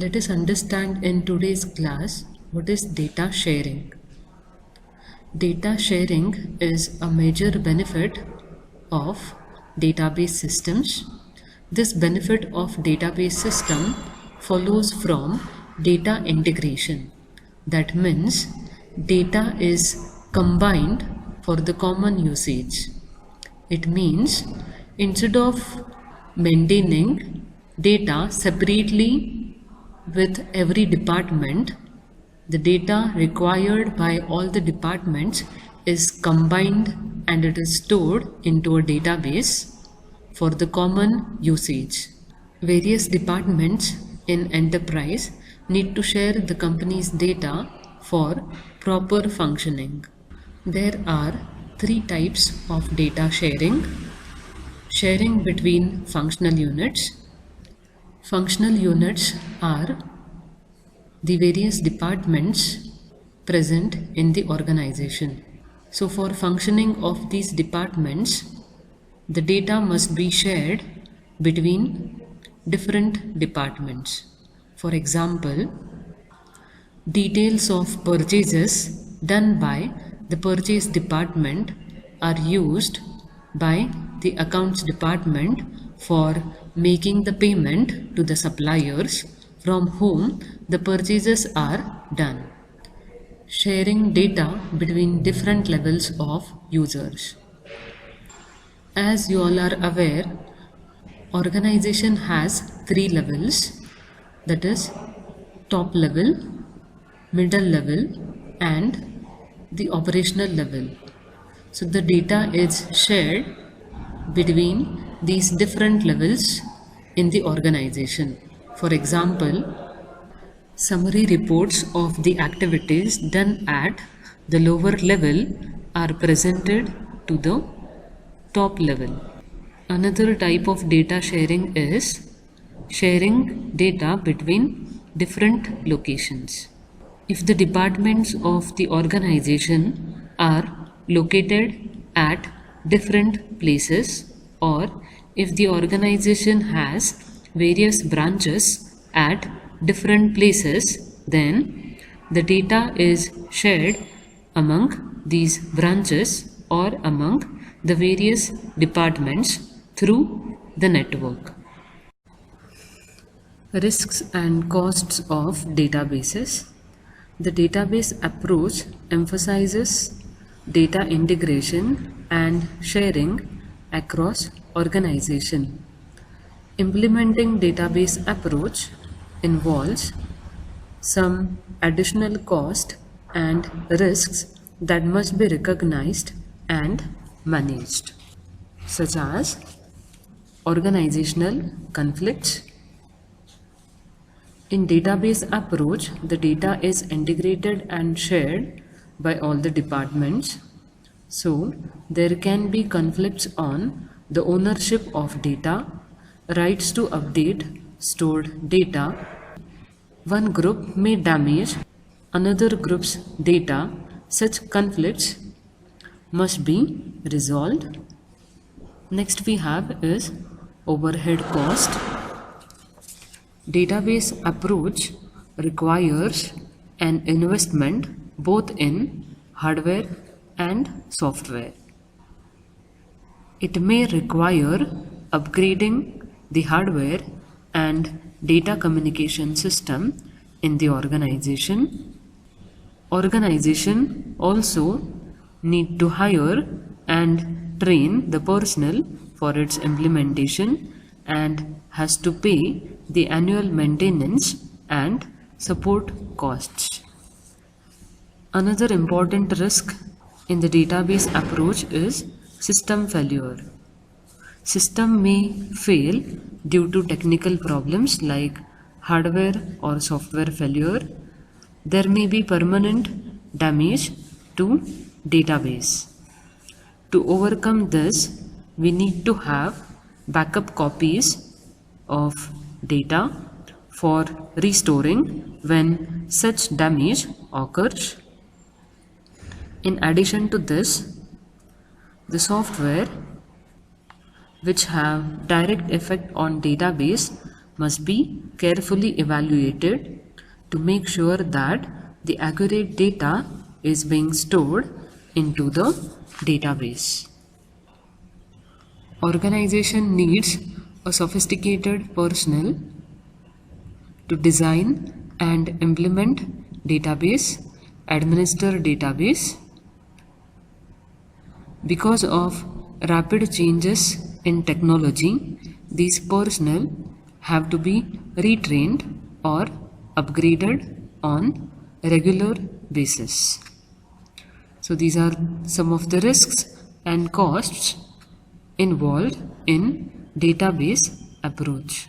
Let us understand in today's class what is data sharing. Data sharing is a major benefit of database systems. This benefit of database system follows from data integration. That means data is combined for the common usage. It means instead of maintaining data separately with every department, the data required by all the departments is combined and it is stored into a database for the common usage. Various departments in enterprise need to share the company's data for proper functioning. There are three types of data sharing. Sharing between functional units. Functional units are the various departments present in the organization. So for functioning of these departments, the data must be shared between different departments. For example, details of purchases done by the purchase department are used by the accounts department for making the payment to the suppliers from whom the purchases are done. Sharing data between different levels of users. As you all are aware, organization has three levels, that is top level, middle level and the operational level. So the data is shared between these different levels in the organization. For example, summary reports of the activities done at the lower level are presented to the top level. Another type of data sharing is sharing data between different locations. If the departments of the organization are located at different places, or if the organization has various branches at different places, then the data is shared among these branches or among the various departments through the network. Risks and costs of databases. The database approach emphasizes data integration and sharing across organization. Implementing database approach involves some additional cost and risks that must be recognized and managed, such as organizational conflicts. In database approach, the data is integrated and shared by all the departments. So there can be conflicts on the ownership of data, rights to update stored data. One group may damage another group's data. Such conflicts must be resolved. Next we have is overhead cost. Database approach requires an investment both in hardware and software. It may require upgrading the hardware and data communication system in the organization. Organization also need to hire and train the personnel for its implementation and has to pay the annual maintenance and support costs. Another important risk in the database approach is system failure. System may fail due to technical problems like hardware or software failure. There may be permanent damage to database. To overcome this, we need to have backup copies of data for restoring when such damage occurs. In addition to this, the software which have direct effect on database must be carefully evaluated to make sure that the accurate data is being stored into the database. Organization needs a sophisticated personnel to design and implement database, administer database. Because of rapid changes in technology, these personnel have to be retrained or upgraded on a regular basis. So these are some of the risks and costs involved in database approach.